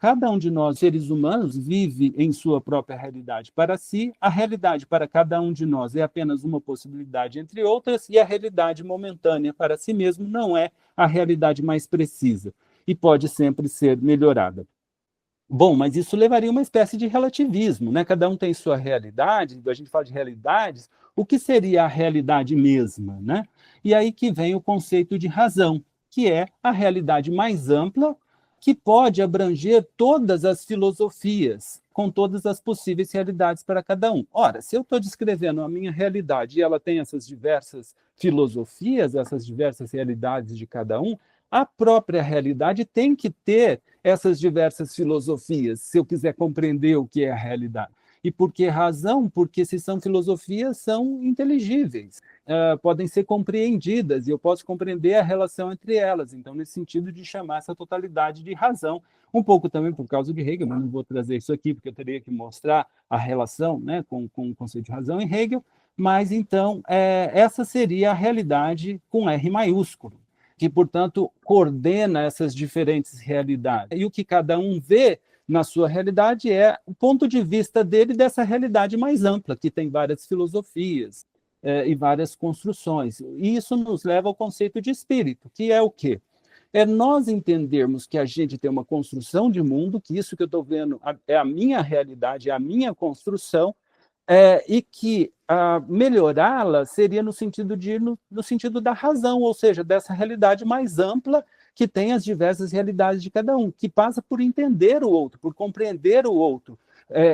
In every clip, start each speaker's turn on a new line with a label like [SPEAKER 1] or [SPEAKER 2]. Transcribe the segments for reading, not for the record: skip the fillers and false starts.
[SPEAKER 1] Cada um de nós, seres humanos, vive em sua própria realidade para si. A realidade para cada um de nós é apenas uma possibilidade entre outras, e a realidade momentânea para si mesmo não é a realidade mais precisa e pode sempre ser melhorada. Bom, mas isso levaria a uma espécie de relativismo, né? Cada um tem sua realidade, a gente fala de realidades, o que seria a realidade mesma, né? E aí que vem o conceito de razão, que é a realidade mais ampla, que pode abranger todas as filosofias, com todas as possíveis realidades para cada um. Ora, se eu estou descrevendo a minha realidade e ela tem essas diversas filosofias, essas diversas realidades de cada um, a própria realidade tem que ter essas diversas filosofias, se eu quiser compreender o que é a realidade. E por que razão? Porque se são filosofias, são inteligíveis, podem ser compreendidas, e eu posso compreender a relação entre elas. Então, nesse sentido de chamar essa totalidade de razão, um pouco também por causa de Hegel, mas não vou trazer isso aqui, porque eu teria que mostrar a relação, né, com o conceito de razão em Hegel, mas então, essa seria a realidade com R maiúsculo, que, portanto, coordena essas diferentes realidades. E o que cada um vê na sua realidade é o ponto de vista dele dessa realidade mais ampla, que tem várias filosofias e várias construções. E isso nos leva ao conceito de espírito, que é o quê? É nós entendermos que a gente tem uma construção de mundo, que isso que eu estou vendo é a minha realidade, é a minha construção, e que melhorá-la seria no sentido de no sentido da razão, ou seja, dessa realidade mais ampla que tem as diversas realidades de cada um, que passa por entender o outro, por compreender o outro,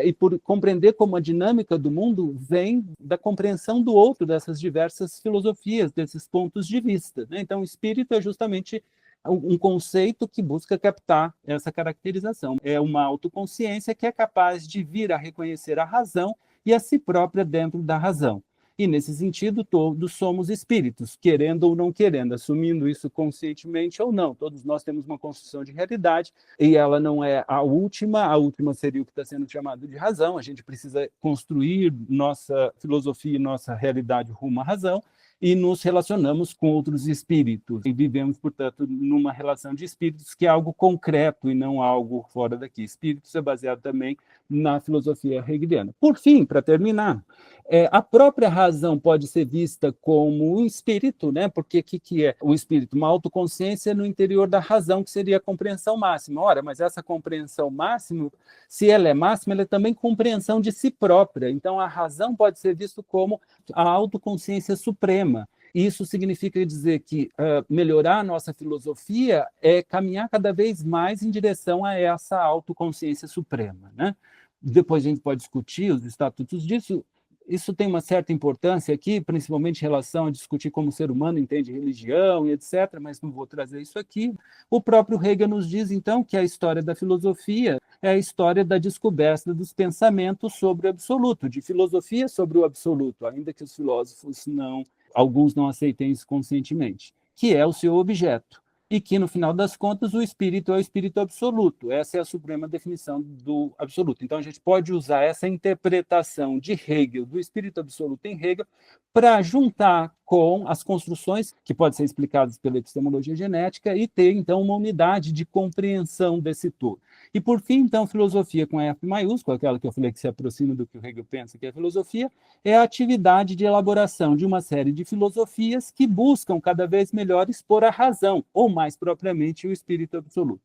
[SPEAKER 1] e por compreender como a dinâmica do mundo vem da compreensão do outro, dessas diversas filosofias, desses pontos de vista, né? Então, o espírito é justamente um conceito que busca captar essa caracterização. É uma autoconsciência que é capaz de vir a reconhecer a razão e a si própria dentro da razão. E, nesse sentido, todos somos espíritos, querendo ou não querendo, assumindo isso conscientemente ou não. Todos nós temos uma construção de realidade, e ela não é a última seria o que está sendo chamado de razão. A gente precisa construir nossa filosofia e nossa realidade rumo à razão, e nos relacionamos com outros espíritos. E vivemos, portanto, numa relação de espíritos que é algo concreto e não algo fora daqui. Espíritos é baseado também na filosofia hegeliana. Por fim, para terminar, a própria razão pode ser vista como um espírito, né? Porque o que é o espírito? Uma autoconsciência no interior da razão, que seria a compreensão máxima. Ora, mas essa compreensão máxima, se ela é máxima, ela é também compreensão de si própria. Então, a razão pode ser vista como a autoconsciência suprema. Isso significa dizer que melhorar a nossa filosofia é caminhar cada vez mais em direção a essa autoconsciência suprema, né? Depois a gente pode discutir os estatutos disso. Isso tem uma certa importância aqui, principalmente em relação a discutir como o ser humano entende religião e etc., mas não vou trazer isso aqui. O próprio Hegel nos diz, então, que a história da filosofia é a história da descoberta dos pensamentos sobre o absoluto, de filosofia sobre o absoluto, ainda que os filósofos alguns não aceitem isso conscientemente, que é o seu objeto. E que, no final das contas, o espírito é o espírito absoluto. Essa é a suprema definição do absoluto. Então, a gente pode usar essa interpretação de Hegel, do espírito absoluto em Hegel, para juntar com as construções que podem ser explicadas pela epistemologia genética e ter, então, uma unidade de compreensão desse todo. E, por fim, então, filosofia com F maiúsculo, aquela que eu falei que se aproxima do que o Hegel pensa que é filosofia, é a atividade de elaboração de uma série de filosofias que buscam cada vez melhor expor a razão, ou mais propriamente o espírito absoluto.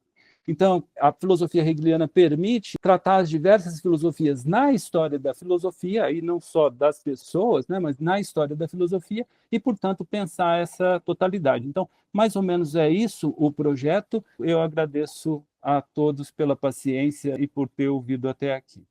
[SPEAKER 1] Então, a filosofia hegeliana permite tratar as diversas filosofias na história da filosofia, e não só das pessoas, né, mas na história da filosofia, e, portanto, pensar essa totalidade. Então, mais ou menos é isso o projeto. Eu agradeço a todos pela paciência e por ter ouvido até aqui.